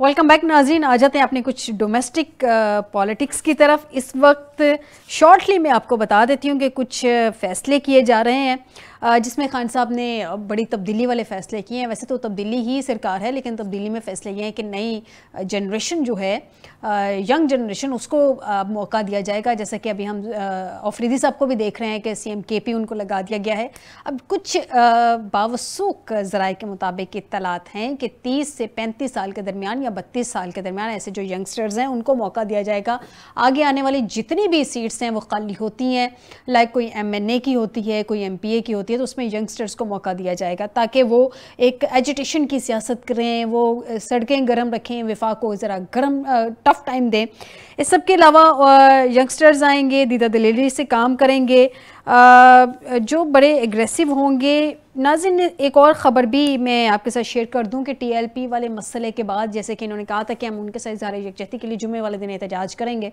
Welcome back नाज़रीन। आ जाते हैं अपने कुछ डोमेस्टिक पॉलिटिक्स की तरफ। इस वक्त शॉर्टली मैं आपको बता देती हूँ कि कुछ फ़ैसले किए जा रहे हैं जिसमें खान साहब ने बड़ी तब्दीली वाले फ़ैसले किए हैं। वैसे तो तब्दीली ही सरकार है, लेकिन तब्दीली में फ़ैसले ये हैं कि नई जनरेशन जो है, यंग जनरेशन, उसको मौका दिया जाएगा। जैसा कि अभी हम अफरीदी साहब को भी देख रहे हैं कि CM KP उनको लगा दिया गया है। अब कुछ बावसूख ज़राए के मुताबिक इत्तलात हैं कि 30 से 35 साल के दरमियान या 32 साल के दरमियान ऐसे जो यंगस्टर्स हैं उनको मौका दिया जाएगा। आगे आने वाली जितनी भी सीट्स हैं वो खाली होती हैं, लाइक कोई MNA की होती है, कोई MPA की होती है, तो उसमें यंगस्टर्स को मौका दिया जाएगा ताकि वो एक एजुटेशन की सियासत करें, वो सड़कें गर्म रखें, विफाक को ज़रा गर्म टफ टाइम दें। इस सब के अलावा यंगस्टर्स आएंगे, दीदा दिलेरी से काम करेंगे, जो बड़े एग्रेसिव होंगे। नाज़रीन, एक और ख़बर भी मैं आपके साथ शेयर कर दूं कि TLP वाले मसले के बाद, जैसे कि इन्होंने कहा था कि हम उनके साथ इज़हार यकजहती के लिए जुम्मे वाले दिन एहतजाज करेंगे,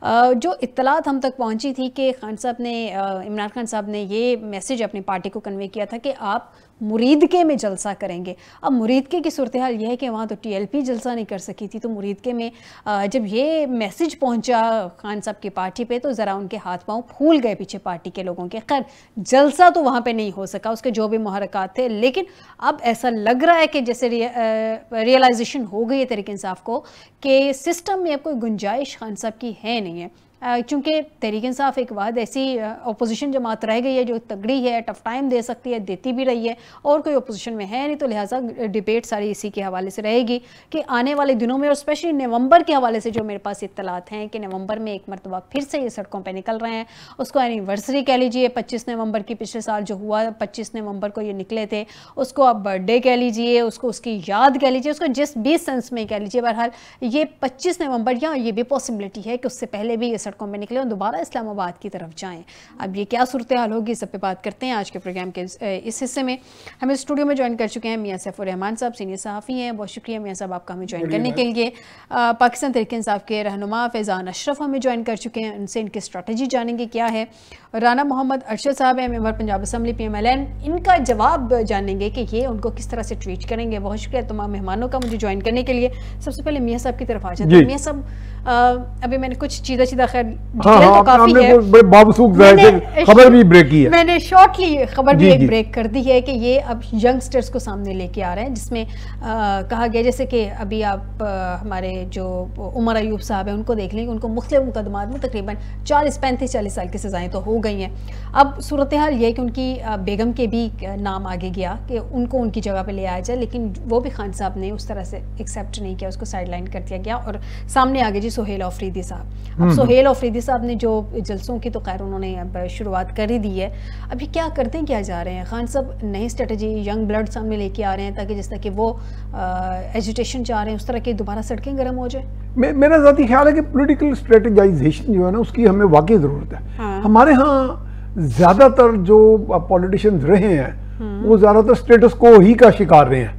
जो इत्तलात हम तक पहुंची थी कि खान साहब ने, इमरान खान साहब ने ये मैसेज अपनी पार्टी को कन्वे किया था कि आप मुरीदके में जलसा करेंगे। अब मुरीदके की सूरत हाल यह है कि वहाँ तो TLP जलसा नहीं कर सकी थी, तो मुरीदके में जब ये मैसेज पहुँचा खान साहब की पार्टी पे तो ज़रा उनके हाथ पाँव फूल गए पीछे पार्टी के लोगों के। खैर, जलसा तो वहाँ पे नहीं हो सका, उसके जो भी मुहर्रकात थे, लेकिन अब ऐसा लग रहा है कि जैसे रियलाइजेशन हो गई है तहरीक इंसाफ को कि सिस्टम में अब कोई गुंजाइश खान साहब की है नहीं है, क्योंकि तहरीक इंसाफ एक बाद ऐसी अपोजिशन जमात रह गई है जो तगड़ी है, टफ टाइम दे सकती है, देती भी रही है, और कोई अपोजिशन में है नहीं। तो लिहाजा डिबेट सारी इसी के हवाले से रहेगी कि आने वाले दिनों में, और स्पेशली नवंबर के हवाले से जो मेरे पास इत्तलात हैं कि नवंबर में एक मरतबा फिर से ये सड़कों पर निकल रहे हैं। उसको एनिवर्सरी कह लीजिए, 25 नवंबर की, पिछले साल जो हुआ 25 नवंबर को ये निकले थे, उसको आप बर्थडे कह लीजिए, उसको उसकी याद कह लीजिए, उसको जिस भी सेंस में कह लीजिए। बहरहाल ये 25 नवंबर, या ये भी पॉसिबिलिटी है कि उससे पहले भी ये सड़कों में निकले और दोबारा इस्लामाबाद की तरफ जाएं। अब ये क्या सूरत हाल होगी, सब पे बात करते हैं आज के प्रोग्राम के इस हिस्से में। हमें स्टूडियो में ज्वाइन कर चुके हैं मियां सैफुर रहमान साहब, सीनियर सहाफ़ी हैं। बहुत शुक्रिया मियां साहब आपका हमें ज्वाइन करने के लिए। पाकिस्तान तहरीक इंसाफ के रहनुमा फैज़ान अशरफ हमें ज्वाइन कर चुके हैं, उनसे इनकी स्ट्रैटेजी जानेंगे क्या है। राना मोहम्मद अरशद साहब हैं, मेंबर पंजाब असम्बली PMLN, इनका जवाब जानेंगे कि ये उनको किस तरह से ट्रीट करेंगे। बहुत शुक्रिया तमाम मेहमानों का मुझे ज्वाइन करने के लिए। सबसे पहले मियां साहब की तरफ आ जाते हैं। मियां साहब, अभी मैंने कुछ चीज़ा खैर तो काफी है, खबर भी ब्रेक की है, मैंने शॉर्टली खबर भी एक ब्रेक कर दी है कि ये अब यंगस्टर्स को सामने लेके आ रहे हैं, जिसमें कहा गया, जैसे कि अभी आप हमारे जो उमर अयूब साहब हैं उनको देख लेंगे, उनको मुख्तलिफ मुकदमात में तकरीबन 40-35-40 साल की सज़ाएँ तो हो गई हैं। अब सूरत हाल ये है कि उनकी बेगम के भी नाम आगे गया कि उनको उनकी जगह पर ले आया जाए, लेकिन वो भी खान साहब ने उस तरह से एक्सेप्ट नहीं किया, उसको साइडलाइन कर दिया गया और सामने आगे जी सोहेल अफरीदी साहब। अब सोहेल अफरीदी साहब ने जो जलसों की तो खैर उन्होंने अब शुरुआत कर ही दी है। अभी क्या करते हैं, क्या जा रहे हैं खान साहब? नई स्ट्रेटजी, यंग ब्लड सामने लेके आ रहे हैं ताकि जिस तरह कि वो एजुटेशन चाह रहे हैं उस तरह की दोबारा सड़कें गर्म हो जाए। मेरा ज़ाती ख्याल है कि पॉलिटिकल स्ट्रेटेजाइजेशन जो है ना, उसकी हमें वाकई ज़रूरत है। हाँ। हमारे यहाँ ज़्यादातर जो पॉलिटिशियंस रहे हैं वो ज़्यादातर स्टेटस को ही का शिकार रहे हैं,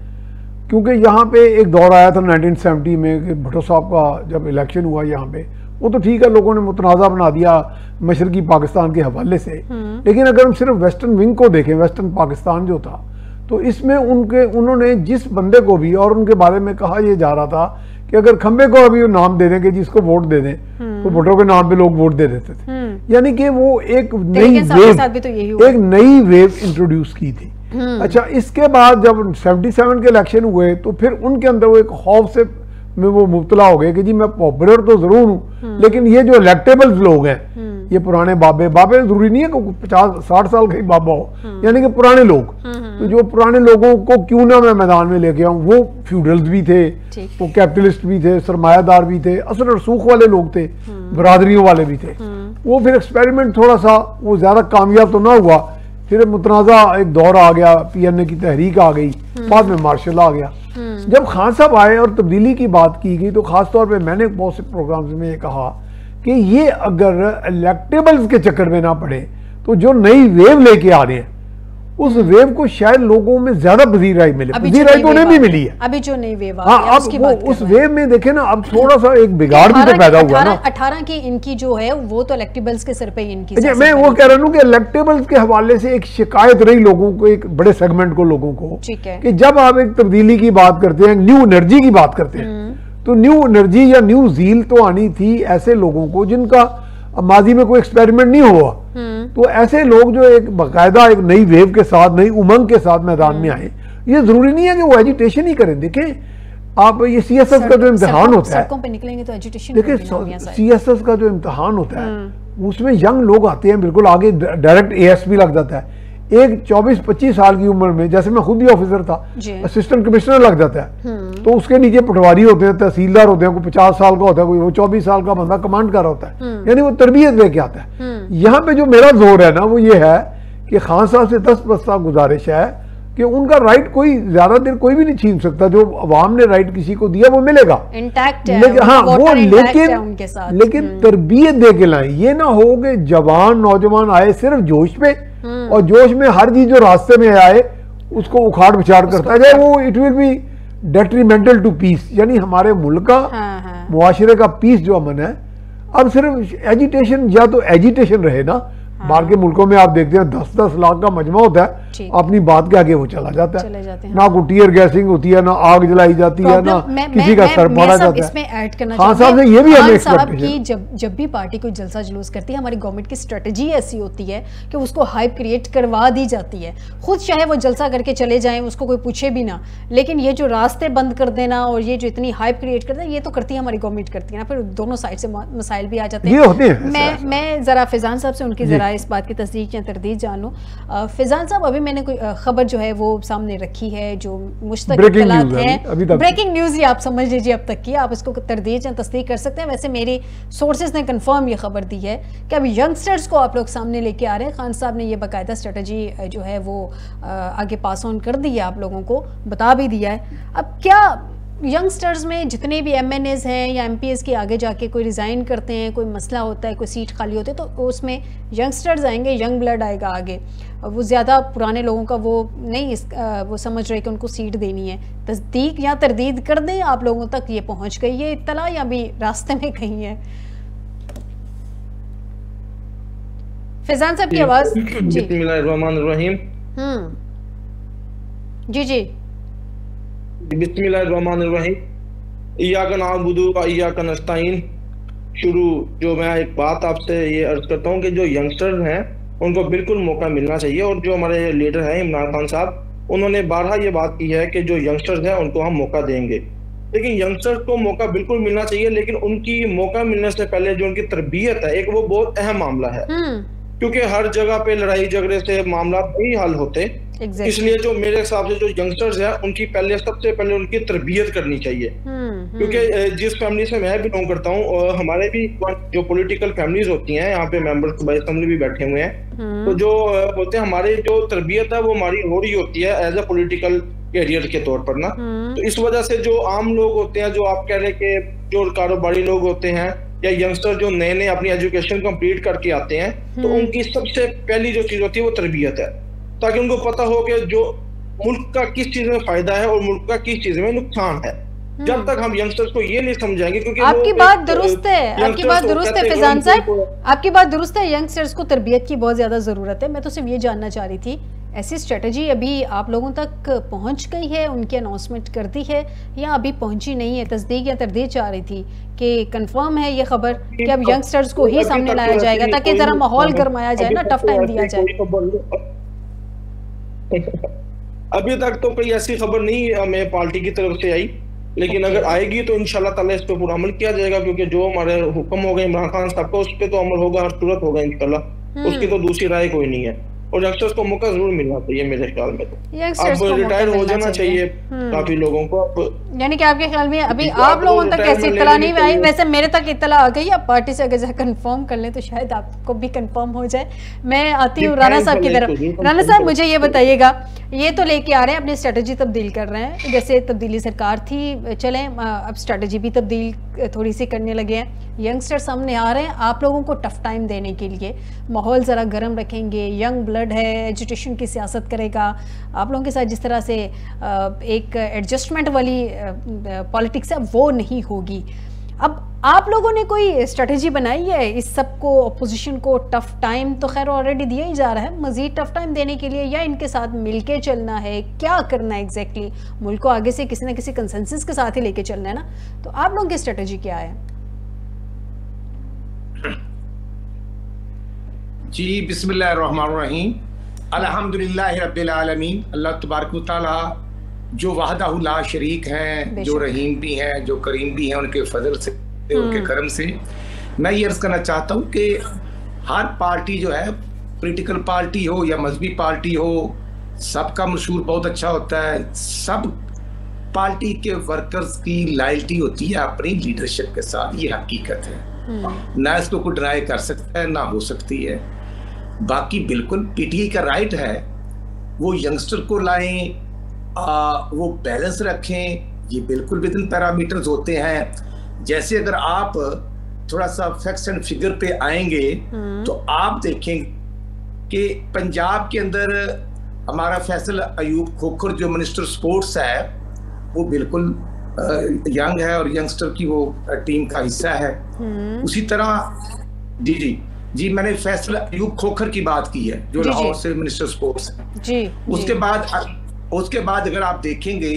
क्योंकि यहाँ पे एक दौर आया था 1970 में कि भुट्टो साहब का जब इलेक्शन हुआ यहाँ पे, वो तो ठीक है, लोगों ने मुतनाज़ा बना दिया मशरकी पाकिस्तान के हवाले से, लेकिन अगर हम सिर्फ वेस्टर्न विंग को देखें, वेस्टर्न पाकिस्तान जो था, तो इसमें उन्होंने जिस बंदे को भी, और उनके बारे में कहा यह जा रहा था कि अगर खंबे को अभी नाम दे दें कि जिसको वोट दे दें, तो भुट्टो के नाम पे लोग वोट दे देते थे। यानी कि वो एक नई वेव इंट्रोड्यूस की थी। अच्छा, इसके बाद जब 77 के इलेक्शन हुए तो फिर उनके अंदर वो एक खौफ से में वो मुब्तला हो गए कि जी मैं पॉपुलर तो जरूर हूँ, लेकिन ये जो इलेक्टेबल्स लोग हैं, ये पुराने बाबे जरूरी नहीं है कि 50-60 साल का ही बाबा हो, यानी कि पुराने लोग, तो जो पुराने लोगों को क्यों ना मैं मैदान में लेके आऊँ, वो फ्यूडल्स भी थे, वो कैपिटलिस्ट भी थे, सरमायादार भी थे, असर रसूख वाले लोग थे, बरादरियों वाले भी थे। वो फिर एक्सपेरिमेंट थोड़ा सा वो ज्यादा कामयाब तो ना हुआ, फिर मुतनाज़ा एक दौर आ गया, PNA की तहरीक आ गई, बाद में मार्शल आ गया। जब खान साहब आए और तब्दीली की बात की गई तो खास तौर पे मैंने बहुत से प्रोग्राम्स में ये कहा कि ये अगर इलेक्टेबल्स के चक्कर में ना पड़े तो जो नई वेव लेके आ रहे हैं उस वेव को शायद लोगों में ज्यादा पजीराई मिले, पजीराई तो उन्हें भी मिली है अभी जो नई वेव हाँ, अब उस वेव में देखे ना, अब थोड़ा सा एक बिगाड़ भी तो पैदा हुआ ना। 18 की इनकी जो है वो तो इलेक्टेबल्स के सिर पे इनकी, मैं वो कह रहा हूँ कि इलेक्टेबल्स के हवाले से एक शिकायत रही लोगों को, एक बड़े सेगमेंट को लोगों को, कि जब आप एक तब्दीली की बात करते हैं, न्यू एनर्जी की बात करते हैं, तो न्यू एनर्जी या न्यू ज़ील तो आनी थी ऐसे लोगों को जिनका माजी में कोई एक्सपेरिमेंट नहीं हुआ। तो ऐसे लोग जो एक बाकायदा एक नई वेव के साथ, नई उमंग के साथ मैदान में आए। ये जरूरी नहीं है कि वो एजिटेशन ही करें। देखें आप, ये सीएसएस का जो इम्तिहान होता है, देखिए सीएसएस का जो इम्तिहान होता है उसमें यंग लोग आते हैं, बिल्कुल आगे डायरेक्ट एएसपी लग जाता है। एक 24-25 साल की उम्र में, जैसे मैं खुद भी ऑफिसर था, असिस्टेंट कमिश्नर लग जाता है। तो उसके नीचे पटवारी होते हैं, तहसीलदार होते हैं, कोई 50 साल का होता है, कोई वो 24 साल का बंदा कमांड कर रहा होता है, यानी वो तरबियत लेके आता है। यहाँ पे जो मेरा जोर है ना वो ये है कि खान साहब से 10 बस्ता गुजारिश है कि उनका राइट कोई ज्यादा देर कोई भी नहीं छीन सकता। जो अवाम ने राइट किसी को दिया वो मिलेगा इंटैक्ट है, लेकिन हाँ वो लेकिन तरबियत दे के लाएं। ये ना हो कि जवान नौजवान आए सिर्फ जोश पे, और जोश में हर चीज जो रास्ते में आए उसको उखाड़ पिछाड़ करता जाए, वो it will be detrimental to peace, यानी हमारे मुल्क का मुआशरे का पीस जो अमन है। अब सिर्फ एजिटेशन, या तो एजिटेशन रहे ना, बाहर के मुल्कों में आप देखते हैं 10-10 लाख का मजमा होता है, अपनी बात के आगे वो चला जाता है, ना कोई टीयर गैसिंग होती है, ना आग जलाई जाती है, ना किसी का सर फाड़ा जाता है। इसमें ऐड करना खान साहब से ये भी हमें एक्सपेक्टेशन की, जब भी पार्टी कोई जलसा जुलूस करती है, हमारी गवर्नमेंट की स्ट्रेटजी ऐसी होती है कि उसको हाइप क्रिएट करवा दी जाती है। खुद चाहे वो जलसा करके चले जाएं, उसको कोई पूछे भी ना, लेकिन ये जो रास्ते बंद कर देना और ये जो इतनी हाइप क्रिएट कर देना, ये तो करती है हमारी गवर्नमेंट करती है ना, फिर दोनों साइड से मसाइल भी आ जाते हैं। मैं जरा फैजान साहब से उनकी जरा इस बात की तस्दीक या तरदीद जान लूं। फैजान साहब, अभी मैंने कोई खबर जो है वो सामने रखी है जो मुश्तक इत्तलात है, ब्रेकिंग न्यूज़ ही आप समझ लीजिए अब तक की, आप इसको तरदीद या तस्दीक कर सकते हैं। वैसे मेरी सोर्सेज ने कंफर्म ये खबर दी है कि अब यंगस्टर्स को आप लोग सामने लेके आ रहे हैं। खान साहब ने ये बाकायदा स्ट्रेटजी जो है वो आगे पास ऑन कर दी है, आप लोगों को बता भी दिया है। अब क्या यंगस्टर्स में जितने भी एमएनएस हैं या एमपीएस के आगे जाके कोई रिज़ाइन करते हैं, कोई मसला होता है, कोई सीट खाली होती है, तो उसमें यंगस्टर्स आएंगे, यंग ब्लड आएगा आगे। वो ज़्यादा पुराने लोगों का वो नहीं वो समझ रहे कि उनको सीट देनी है। तस्दीक या तरदीद कर दें, आप लोगों तक ये पहुंच गई है इत्तला या भी रास्ते में कहीं है? फैजान साहब की आवाज़। बिस्मिल्लाहिर्रहमानिर्रहीम। जी जी बिस्मिल्लाहिर्रहमानिर्रहीम। इय्याका नअबुदु व इय्याका नस्तईन। शुरू जो मैं एक बात आपसे ये अर्ज करता हूँ कि जो यंगस्टर्स हैं उनको बिल्कुल मौका मिलना चाहिए, और जो हमारे लीडर हैं इमरान खान साहब, उन्होंने बारहा ये बात की है कि जो यंगस्टर्स हैं उनको हम मौका देंगे। लेकिन यंगस्टर्स को मौका बिल्कुल मिलना चाहिए, लेकिन उनकी मौका मिलने से पहले जो उनकी तरबियत है, एक वो बहुत अहम मामला है, क्योंकि हर जगह पे लड़ाई झगड़े से मामला नहीं हल होते। इसलिए जो मेरे हिसाब से जो यंगस्टर्स हैं उनकी पहले सबसे पहले उनकी तरबियत करनी चाहिए। क्योंकि जिस फैमिली से मैं बिलोंग करता हूँ, हमारे भी जो पॉलिटिकल फैमिलीज होती हैं, यहाँ पे मेंबर्स बाई असेंबली भी बैठे हुए हैं, तो जो बोलते हैं हमारी जो तरबियत है वो हमारी हो रही होती है एज ए पॉलिटिकल कैरियर के तौर पर ना। तो इस वजह से जो आम लोग होते हैं, जो आप कह रहे कि जो कारोबारी लोग होते हैं या यंगस्टर जो नए नए अपनी एजुकेशन कंप्लीट करके आते हैं, तो उनकी सबसे पहली जो चीज होती है वो तरबियत है, ताकि उनको पता हो कि जो मुल्क का किस चीज में फायदा है और मुल्क का किस चीज में नुकसान है। जब तक हम यंगस्टर्स को ये नहीं समझाएंगे, क्योंकि आपकी बात दुरुस्त है, आपकी बात दुरुस्त है फैजान साहब, आपकी बात दुरुस्त है। यंगस्टर्स को तरबियत की बहुत ज्यादा जरूरत है। मैं तो सिर्फ ये जानना चाह रही थी, ऐसी स्ट्रेटजी अभी आप लोगों तक पहुंच गई है, उनकी अनाउंसमेंट कर दी है, या अभी पहुंची नहीं है? तस्दीक या तरदीद चाह रही थी कि कंफर्म है ये खबर कि अब यंगस्टर्स को ही सामने लाया जाएगा ताकि जरा माहौल गरमाया जाए ना, टफ टाइम दिया जाए। अभी तक तो कोई ऐसी खबर नहीं हमें पार्टी की तरफ से आई, लेकिन अगर आएगी तो इंशाल्लाह ताला इस पे पूरा अमल किया जाएगा, क्योंकि जो हमारे हुक्म हो गए इमरान खान साहब का, उस पे तो अमल होगा, हर सूरत होगा इंशाल्लाह, उसकी तो दूसरी राय कोई नहीं है। और यंगस्टर्स को मौका जरूर मिलना चाहिए मेरे ख्याल में। तो अब रिटायर हो जाना चाहिए काफी लोगों को। अब यानी कि आपके ख्याल में अभी आप लोगों तक ऐसी इत्तला नहीं आई? वैसे मेरे तक इत्तला आ गई। अब पार्टी से अगर कंफर्म कर लें तो शायद आपको भी कंफर्म हो जाए। मैं आती हूँ राना साहब की तरफ। राना साहब, मुझे ये बताइएगा, ये तो लेके आ रहे हैं, अपनी स्ट्रेटजी तब्दील कर रहे हैं, जैसे तब्दीली सरकार थी, चलें अब स्ट्रेटजी भी तब्दील थोड़ी सी करने लगे हैं, यंगस्टर सामने आ रहे हैं आप लोगों को टफ टाइम देने के लिए, माहौल ज़रा गर्म रखेंगे, यंग ब्लड है, एजुटेशन की सियासत करेगा, आप लोगों के साथ जिस तरह से एक एडजस्टमेंट वाली पॉलिटिक्स है वो नहीं होगी। अब आप लोगों ने कोई स्ट्रेटेजी बनाई है इस सबको, अपोजिशन को टफ टाइम तो खैर ऑलरेडी दिया ही जा रहा है, मजीद टफ टाइम देने के लिए, या इनके साथ मिलके चलना है, क्या करना है एग्जैक्टली? मुल्क को आगे से किसी ना किसी कंसेंसस के साथ ही लेके चलना है ना, तो आप लोगों की स्ट्रेटेजी क्या है? जी बिस्मिल्लाहिर्रहमानिर्रहीम, अल्हम्दुलिल्लाहि रब्बिल आलमीन। अल्लाह तबारक व तआला जो वहदहु ला शरीक हैं, जो रहीम भी हैं, जो करीम भी हैं, उनके फजल से, उनके करम से मैं ये अर्ज करना चाहता हूँ कि हर पार्टी जो है, पॉलिटिकल पार्टी हो या मजहबी पार्टी हो, सबका मशहूर बहुत अच्छा होता है। सब पार्टी के वर्कर्स की लॉयल्टी होती है अपनी लीडरशिप के साथ, ये हकीकत है, ना इसको कोई डिनाई कर सकता है ना हो सकती है। बाकी बिल्कुल पीटीआई का राइट है वो यंगस्टर को लाएं, वो बैलेंस रखें, ये बिल्कुल विद इन पैरामीटर्स होते हैं। जैसे अगर आप थोड़ा सा फैक्ट्स एंड फिगर पे आएंगे तो आप देखें कि पंजाब के अंदर हमारा फैसल अयूब खोखर जो मिनिस्टर स्पोर्ट्स है वो बिल्कुल यंग है और यंगस्टर की वो टीम का हिस्सा है। उसी तरह जी मैंने फैसल अयूब खोखर की बात की है जो लाहौर से मिनिस्टर स्पोर्ट्स है। उसके बाद अगर आप देखेंगे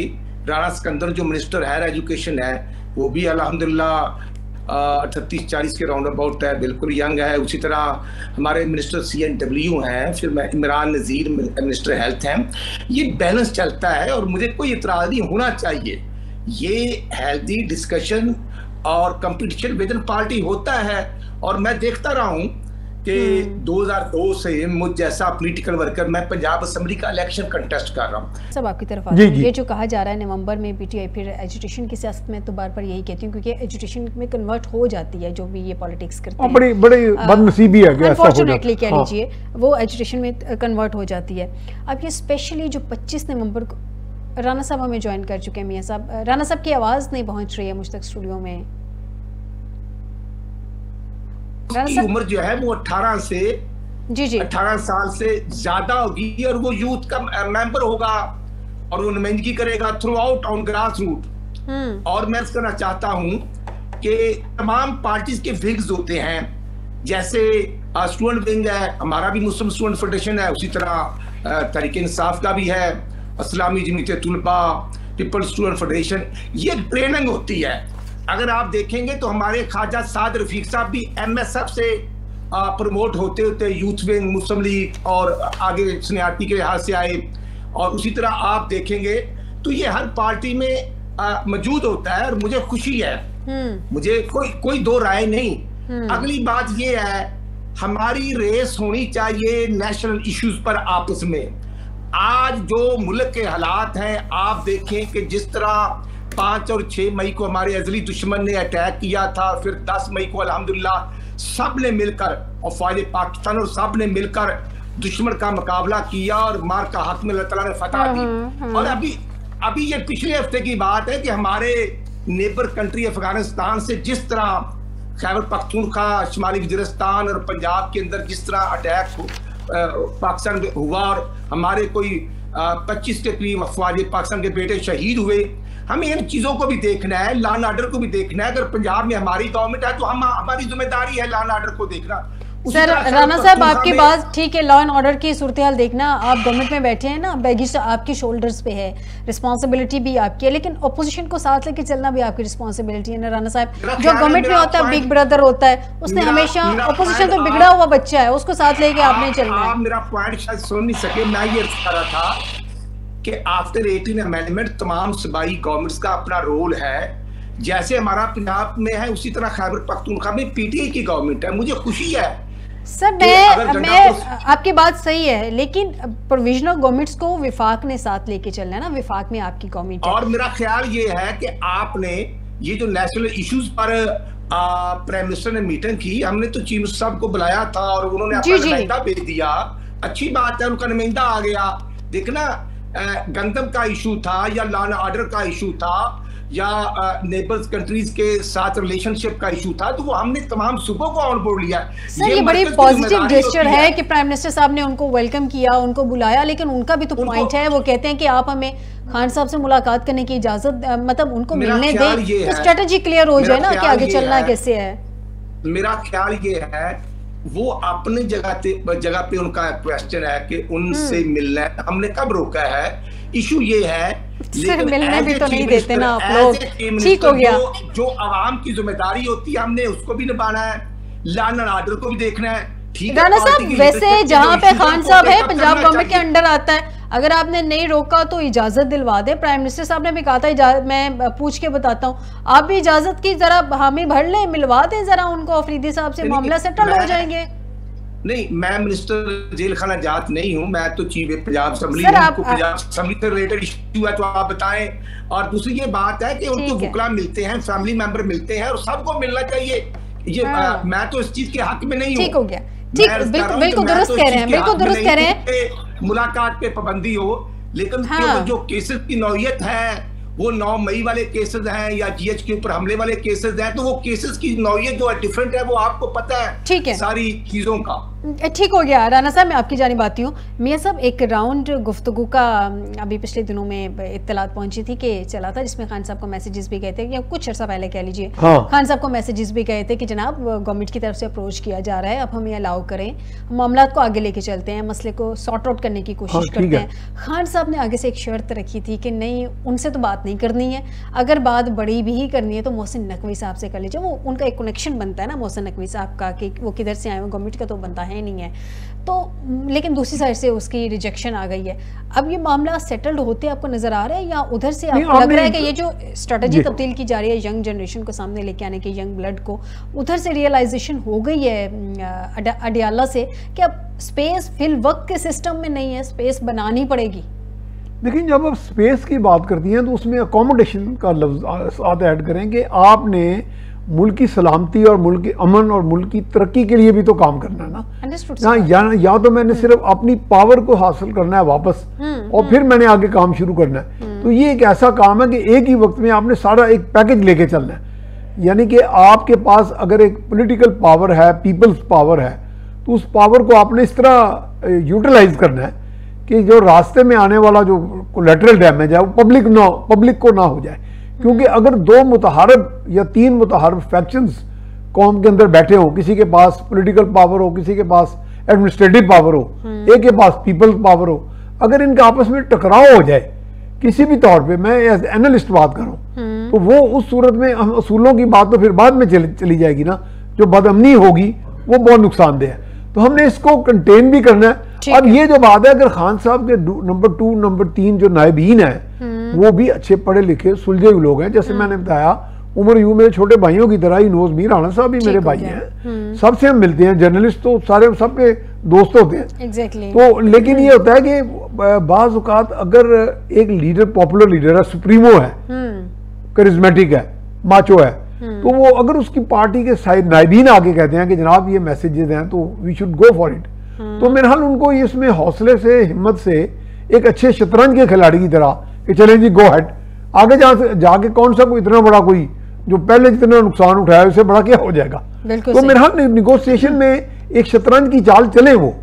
राणा सिकंदर जो मिनिस्टर हायर एजुकेशन है वो भी अल्हम्दुलिल्लाह 38-40 के राउंड अबाउट है, बिल्कुल यंग है। उसी तरह हमारे मिनिस्टर CNW हैं, फिर इमरान नज़ीर मिनिस्टर हेल्थ हैं। ये बैलेंस चलता है और मुझे कोई इतराज़ नहीं होना चाहिए। ये हेल्दी डिस्कशन और कंपटीशन विद इन पार्टी होता है। और मैं देखता रहा हूँ कि 2002 से मुझ जैसा पॉलिटिकल वर्कर मैं पंजाब असेंबली का इलेक्शन कंटेस्ट कर रहा हूँ। सब आपकी तरफ आते हैं। ये जो कहा जा रहा है नवंबर में पीटीआई फिर एजुटेशन की सियासत में, तो बार बार यही कहती हूँ क्योंकि एजुटेशन में कन्वर्ट हो जाती है जो भी ये पॉलिटिक्स करते हैं। बड़ी बदनसीबी है कि अनफॉर्चुनेटली कह लीजिए वो एजुटेशन में कन्वर्ट हो जाती है। अब ये स्पेशली जो 25 नवंबर को राणा साहब हमें ज्वाइन कर चुके हैं। मियाँ साहब, राणा साहब की आवाज़ नहीं पहुँच रही है मुझ तक स्टूडियो में। उसकी उम्र जो है वो 18 साल से ज्यादा होगी और वो यूथ का मेंबर होगा और वो नुमाइंदगी करेगा throughout on grass root. और मैं कहना चाहता हूँ कि तमाम पार्टीज के विंग्स होते हैं, जैसे स्टूडेंट विंग है, हमारा भी मुस्लिम स्टूडेंट फेडरेशन है, उसी तरह तहरीक इंसाफ का भी है, इस्लामी जमीयत तुलबा, पीपल्स स्टूडेंट फेडरेशन। ये ट्रेनिंग होती है। अगर आप देखेंगे तो हमारे ख्वाजा साद रफीक साहब भी MSF से प्रमोट होते होते यूथ विंग, मुस्लिम लीग और आगे सीनियरिटी के लिहाज से आए। और उसी तरह आप देखेंगे तो ये हर पार्टी में मौजूद होता है और मुझे खुशी है, मुझे कोई दो राय नहीं। अगली बात ये है, हमारी रेस होनी चाहिए नेशनल इश्यूज पर आपस में। आज जो मुल्क के हालात हैं आप देखें कि जिस तरह 5 और 6 मई को हमारे अजली दुश्मन ने अटैक किया था, फिर 10 मई को अल्हम्दुलिल्लाह सब ने मिलकर और फौज पाकिस्तान और सब ने मिलकर दुश्मन का मुकाबला किया और मार का हक में अल्लाह ताला ने फतह दी। और अभी ये पिछले हफ्ते की बात है कि हमारे नेबर कंट्री अफगानिस्तान से जिस तरह खैबर पख्तूनख्वा, शुमाली वज़ीरिस्तान और पंजाब के अंदर जिस तरह अटैक पाकिस्तान में हुआ और हमारे कोई 25 के करीब फौजी पाकिस्तान के बेटे शहीद हुए, हमें इन चीजों को भी देखना है, लॉ एंड ऑर्डर को भी देखना है। अगर पंजाब में हमारी गवर्नमेंट है तो हमारी जिम्मेदारी है लॉ एंड ऑर्डर को देखना। सर राणा साहब आपकी बात ठीक है, लॉ एंड ऑर्डर की सूरत हाल देखना, आप गवर्नमेंट में बैठे हैं ना, बैगिश आपकी शोल्डर्स पे है, रिस्पांसिबिलिटी भी आपकी है, लेकिन अपोजिशन को साथ लेके चलना भी आपकी रिस्पांसिबिलिटी है ना राणा साहब। जो गवर्नमेंट में होता है बिग ब्रदर होता है, उसने हमेशा अपोजिशन तो बिगड़ा हुआ बच्चा है, उसको साथ लेके आपने चलना है। मेरा पॉइंट शायद सुन नहीं सके, मैं ये कह रहा था कि आफ्टर 18 अमेंडमेंट तमाम सूबाई गवर्नमेंट्स का अपना रोल है। जैसे हमारा पंजाब में है उसी तरह खैबर पख्तूनख्वा में पीटीआई की गवर्नमेंट है। मुझे खुशी है सर, मैं आपकी बात सही है, लेकिन प्रोविजनल गवर्नमेंट्स को विफाक ने साथ लेके चलना है ना, विफाक में आपकी गवर्नमेंट है। और मेरा ख्याल ये है कि आपने ये जो नेशनल इश्यूज पर प्राइम मिनिस्टर ने मीटिंग की, हमने तो चीफ मिनिस्टर साहब को बुलाया था और उन्होंने अपना नुमाइंदा भेज दिया। अच्छी बात है, उनका नुमाइंदा आ गया। देखना गंदम का इशू था या लॉ एंड ऑर्डर का इशू था, या नेबर्स कंट्रीज के साथ रिलेशनशिप का इशू था, तो वो हमने तमाम सूबों को ऑन बोर्ड लिया। सर ये बड़ी पॉजिटिव जेस्चर है कि प्राइम मिनिस्टर साहब ने उनको वेलकम किया, उनको बुलाया, लेकिन उनका भी तो पॉइंट है, वो कहते हैं कि आप हमें खान साहब से मुलाकात करने की इजाजत, मतलब उनको मिलने दें तो स्ट्रेटजी क्लियर हो जाए ना कि आगे चलना कैसे है। मेरा ख्याल ये है वो अपनी जगह पे उनका क्वेश्चन है कि उनसे मिलना हमने कब रोका है। इशू ये है लेकिन मिलने भी तो नहीं देते ना आप लोग। ठीक हो गया, जो आवाम की जिम्मेदारी होती है हमने उसको भी निभाना है, लॉ एंड ऑर्डर को भी देखना है। राणा साहब वैसे जहाँ पे खान साहब है पंजाब गवर्नमेंट के अंडर आता है, अगर आपने नहीं रोका तो इजाजत दिलवा दे। प्राइम मिनिस्टर साहब ने भी कहा था मैं पूछ के बताता हूँ, आप भी इजाजत की जरा हामी भर लें, मिलवा दें जरा उनको अफरीदी साहब से, मामला सेटल हो जाएंगे। नहीं, मैं मिनिस्टर जेल खाना जात नहीं हूँ, मैं तो चीफ पंजाब असेंबली हूँ। पंजाब असेंबली से रिलेटेड इशू है तो आप बताएं। और दूसरी ये बात है कि उनको वुकला मिलते हैं, फैमिली मेंबर मिलते हैं और सबको मिलना चाहिए। ये मैं तो इस चीज के हक में नहीं हूँ। ठीक हो गया, ठीक, बिल्कुल दुरुस्त कह रहे हैं, बिल्कुल दुरुस्त कह रहे हैं। मुलाकात पे पाबंदी हो, लेकिन जो केसेस की नौयत है वो 9 मई वाले केसेस हैं या जीएच के ऊपर हमले वाले केसेस हैं, तो वो केसेस की नौयत जो है डिफरेंट है, वो आपको पता है। ठीक है, सारी चीजों का ठीक हो गया। राणा साहब मैं आपकी जानिब आती हूँ। मियाँ साहब एक राउंड गुफ्तगू का अभी पिछले दिनों में इत्तलात पहुंची थी कि चला था, जिसमें खान साहब को मैसेजेस भी गए थे, या कुछ अर्सा पहले कह लीजिए, खान साहब को मैसेजेस भी गए थे कि जनाब गवर्नमेंट की तरफ से अप्रोच किया जा रहा है, अब हमें अलाउ करें, मामला को आगे लेके चलते हैं, मसले को सॉर्ट आउट करने की कोशिश करते हैं। खान साहब ने आगे से एक शर्त रखी थी कि नहीं, उनसे तो बात नहीं करनी है, अगर बात बड़ी भी करनी है तो मोहसिन नकवी साहब से कर लीजिए। वो उनका एक कनेक्शन बनता है ना मोहसिन नकवी साहब का, कि वो किधर से आए हुए, गवर्नमेंट का तो बनता है नहीं है तो। लेकिन दूसरी साइड से उसकी रिजेक्शन आ गई है। अब ये मामला सेटल्ड होते आपको नजर आ रहा है, या उधर से आपको लग रहा है कि ये जो स्ट्रेटजी तब्दील की जा रही है यंग जनरेशन को सामने लेके आने की, यंग ब्लड को, उधर से रियलाइजेशन हो गई है अडियाला से कि अब स्पेस फिल वक्त के सिस्टम में नहीं है, स्पेस बनानी पड़ेगी। लेकिन जब आप स्पेस की बात करती हैं तो उसमें अकोमोडेशन का लफ्ज साथ ऐड करें कि आपने मुल्क की सलामती और मुल्क के अमन और मुल्क की तरक्की के लिए भी तो काम करना है ना। या तो मैंने सिर्फ अपनी पावर को हासिल करना है वापस और फिर मैंने आगे काम शुरू करना है। तो ये एक ऐसा काम है कि एक ही वक्त में आपने सारा एक पैकेज लेके चलना है। यानी कि आपके पास अगर एक पॉलिटिकल पावर है, पीपल्स पावर है, तो उस पावर को आपने इस तरह यूटिलाइज करना है कि जो रास्ते में आने वाला जो कोलैटरल डैमेज है वो पब्लिक को ना हो जाए। क्योंकि अगर 2 मुतहारब या 3 मुतहारब फैक्शंस कौम के अंदर बैठे हो, किसी के पास पॉलिटिकल पावर हो, किसी के पास एडमिनिस्ट्रेटिव पावर हो, एक के पास पीपल्स पावर हो, अगर इनका आपस में टकराव हो जाए किसी भी तौर पे, मैं एज एनालिस्ट बात कर रहा हूँ, तो वो उस सूरत में हम असूलों की बात तो फिर बाद में चली जाएगी ना। जो बदअमनी होगी वो बहुत नुकसानदेह है, तो हमने इसको कंटेन भी करना है। और ये जो बात है, अगर खान साहब के नंबर 2 नंबर 3 जो नायबीन है वो भी अच्छे पढ़े लिखे सुलझे हुए लोग हैं, जैसे मैंने बताया उमर यूं मेरे छोटे भाइयों की तरह ही, नोज मीर राणा साहब भी मेरे भाई हैं, सबसे हम मिलते हैं, जर्नलिस्ट तो सारे सबके दोस्त होते हैं। तो लेकिन ये होता है कि बाज़ औक़ात अगर एक लीडर पॉपुलर लीडर है, सुप्रीमो है, करिज्मेटिक है, माचो है, तो वो अगर उसकी पार्टी के साइड नायबीन आके कहते हैं कि जनाब ये मैसेजेस हैं तो we should go for it, तो मेरे ख्याल उनको इसमें हौसले से, हिम्मत से, एक अच्छे शतरंज के खिलाड़ी की तरह कि चलें जी गो हेड, आगे जाके कौन सा कोई इतना बड़ा कोई जो पहले जितना नुकसान उठाया उससे बड़ा क्या हो जाएगा। तो मेरे ख्याल निगोशिएशन में एक शतरंज की चाल चले वो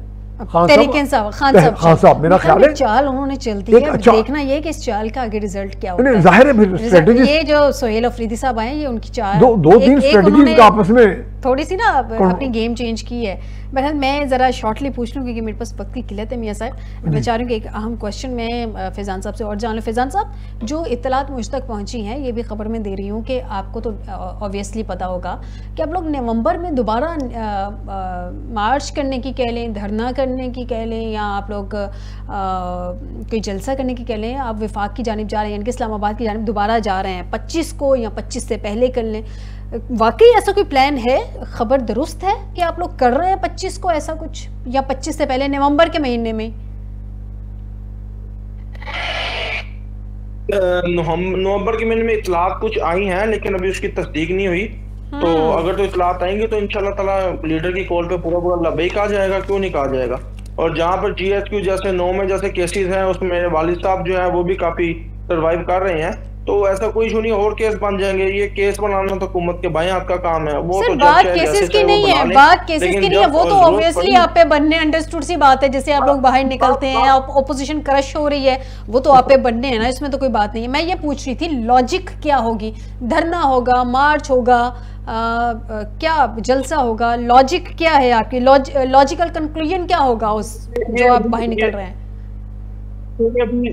खान साहब मेरा ख्याल है चाल उन्होंने चलती है। अच्छा, देखना ये कि इस चाल का आगे रिजल्ट क्या होता है। जाहिर है फिर स्ट्रेटजी, ये जो सोहेल अफरीदी साहब आए ये उनकी चाल, दो तीन स्ट्रेटजीज का आपस में थोड़ी सी ना अपनी गेम चेंज की है। बहरहाल मैं ज़रा शॉर्टली पूछ लूँ क्योंकि मेरे पास वक्त की किल्लत है मियाँ साहब। मैं चाह रही हूँ कि एक अहम क्वेश्चन में फैज़ान साहब से और जान लूँ। फैज़ान साहब, जो इत्तलात मुझ तक पहुँची हैं, ये भी खबर में दे रही हूँ कि आपको तो ऑब्वियसली पता होगा कि आप लोग नवंबर में दोबारा मार्च करने की कह लें, धरना करने की कह लें, या आप लोग कोई जलसा करने की कह लें, आप विफाक की जानिब जा रहे हैं, यानी कि इस्लामाबाद की जानिब दोबारा जा रहे हैं 25 को या 25 से पहले कर लें। वाकई ऐसा कोई प्लान है? खबर दुरुस्त है कि आप लोग कर रहे हैं 25 को ऐसा कुछ, या 25 से पहले नवंबर के महीने में? नवंबर के महीने में इतलात कुछ आई हैं लेकिन अभी उसकी तस्दीक नहीं हुई। तो अगर तो इतलात आएंगे तो इंशाल्लाह ताला लीडर की कॉल पे पूरा लबैक आ जाएगा, क्यों नहीं कहा जाएगा। और जहाँ पर GHQ जैसे 9 में जैसे केसेस हैं उसमें मेरे वालिद साहब जो है वो भी काफी सर्वाइव कर रहे हैं, तो ऐसा कोई इशू नहीं, और केस बन जाएंगे। ये केस बनाना तो हुकूमत के बाएं हाथ का काम है। वो तो बात केसेस की नहीं है, बात केसेस की नहीं है, वो तो ऑब्वियसली आप पे बनने, अंडरस्टूड सी बात है। जैसे आप लोग बाहर निकलते हैं, ऑपोजिशन क्रश हो रही है, वो तो आप पे बनने है ना, इसमें तो कोई बात नहीं है। मैं ये पूछ रही थी लॉजिक क्या होगी, धरना होगा, मार्च होगा, क्या जलसा होगा, लॉजिक क्या है आपकी, लॉजिकल कंक्लूजन क्या होगा उस जो आप बाहर निकल रहे हैं?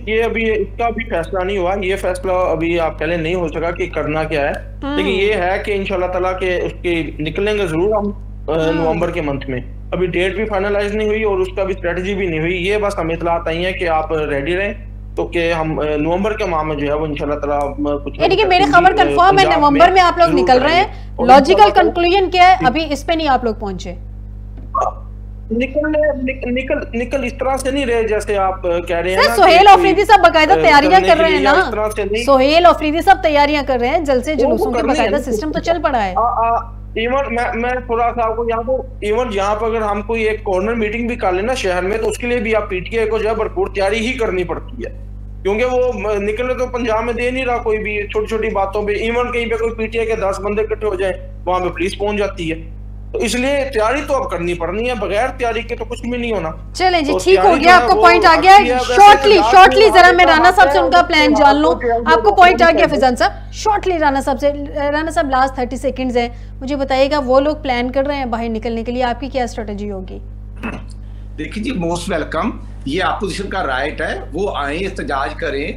ये अभी इसका भी फैसला नहीं हुआ, ये फैसला अभी आप पहले नहीं हो सका कि करना क्या है, लेकिन ये है कि इंशाल्लाह ताला के उसके निकलेंगे जरूर हम नवंबर के मंथ में। अभी डेट भी फाइनलाइज नहीं हुई और उसका भी स्ट्रेटजी भी नहीं हुई। ये बस हमें इतलात आई है कि आप रेडी रहें, तो कि हम नवंबर के माह में जो है वो इंशाल्लाह ताला कुछ, यानी कि मेरी खबर कंफर्म है नवंबर में आप लोग निकल रहे हैं। लॉजिकल कंक्लूजन क्या है, अभी इस पे नहीं आप लोग पहुंचे? निकल इस तरह से नहीं रहे जैसे आप कह रहे हैं। सोहेल अफरीदी साहब बकायदा तैयारियां कर रहे हैं ना, सोहेल अफरीदी साहब तैयारियां कर रहे हैं, जलसे जुलूसों के बकायदा सिस्टम तो चल पड़ा है। इवन मैं थोड़ा सा आपको यहाँ को इवन यहाँ पर अगर हम कोई एक कॉर्नर मीटिंग भी कर लेना शहर में, तो उसके लिए भी आप पीटीआई को जो है भरपूर तैयारी ही करनी पड़ती है, क्योंकि वो निकलने तो पंजाब में दे नहीं रहा कोई भी, छोटी छोटी बातों पे। इवन कहीं पे कोई पीटीआई के 10 बंदे इकट्ठे हो जाए, वहां पे पुलिस पहुंच जाती है। तो इसलिए तैयारी तो अब करनी पड़नी है, बगैर तैयारी के तो कुछ भी नहीं होना। चलें जी, ठीक हो गया, आपको पॉइंट आ गया। शॉर्टली जरा मैं राना साहब से उनका प्लान जान लूं। आपको पॉइंट आ गया फिजान साहब, शॉर्टली राना साहब से। राना साहब लास्ट 30 सेकंड्स है, मुझे बताइएगा वो लोग प्लान कर रहे हैं बाहर निकलने के लिए, आपकी क्या स्ट्रेटेजी होगी? देखिए जी, मोस्ट वेलकम, ये अपोजिशन का राइट है, वो आए एहतजाज करें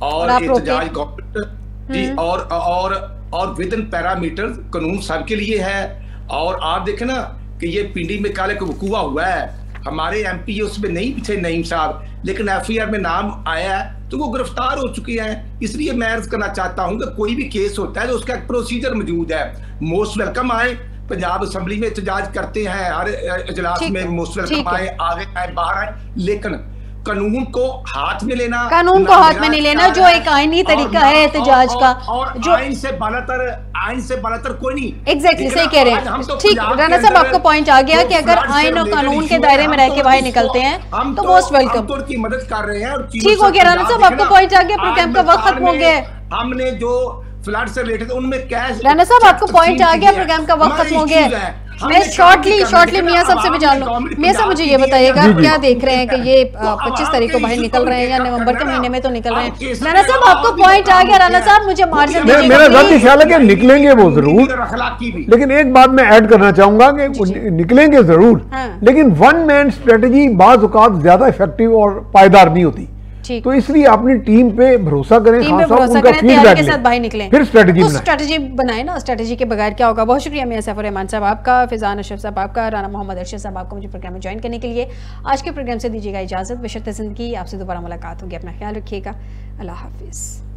और एहतजाज गवर्नमेंट जी और विद इन पैरामीटर, कानून सबके लिए है। और आप देखें ना कि ये पिंडी में काले को वकूआ हुआ है, हमारे एमपी उसमें नहीं थे नईम साहब, लेकिन एफआईआर में नाम आया है तो वो गिरफ्तार हो चुके हैं। इसलिए मैं अर्ज करना चाहता हूं कि कोई भी केस होता है तो उसका एक प्रोसीजर मौजूद है। मोस्ट वेलकम आए, पंजाब असेंबली में एहतजाज करते हैं, हर इजलास में मोस्ट वेलकम आए, आगे आए, बाहर आए, लेकिन कानून को हाथ में लेना, कानून को हाथ में नहीं लेना, जो एक आईनी तरीका है एहतजाज का, और जो आइन से बालातर कोई नहीं। एग्जैक्टली सही कह रहे हैं। ठीक, राना साहब आपको पॉइंट आ गया कि अगर आइन और कानून के दायरे में रह के बाहर निकलते हैं तो मोस्ट वेलकम, तो उनकी मदद कर रहे हैं। ठीक हो गया राना साहब, आपको पॉइंट आ गया, प्रोग्राम का वक्त खत्म हो गया। हमने जो फ्लड से रिलेटेड उनमें कैश, राना साहब आपको पॉइंट आ गया, प्रोग्राम का वक्त खत्म हो गया। मैं शॉर्टली मियां साहब से भी जान लूं। मियां साहब मुझे ये बताइएगा, क्या देख रहे हैं कि ये 25 तारीख को बाहर निकल रहे हैं या नवंबर के महीने में तो निकल रहे हैं? राना साहब आपको पॉइंट आ गया। राना साहब मुझे मार्जिन दीजिए। मेरा जाती ख्याल है कि निकलेंगे वो जरूर, लेकिन एक बात मैं ऐड करना चाहूंगा कि निकलेंगे जरूर, लेकिन वन मैन स्ट्रेटेजी बाज़ औक़ात ज्यादा इफेक्टिव और पायदार नहीं होती। तो इसलिए अपनी टीम पे भरोसा करें, उनका फीडबैक के साथ बाहर निकलें, फिर स्ट्रेटजी बनाएं ना। स्ट्रेटजी के बगैर क्या होगा? बहुत शुक्रिया मियां सैफुर रहमान साहब आपका, फिजान अशरफ साहब आपका, राना मोहम्मद अरशद साहब आपको मुझे प्रोग्राम में ज्वाइन करने के लिए। आज के प्रोग्राम से दीजिएगा इजाजत, बशर्ते ज़िंदगी। आपसे दोबारा मुलाकात होगी, अपना ख्याल रखिएगा, अल्लाह हाफिज़।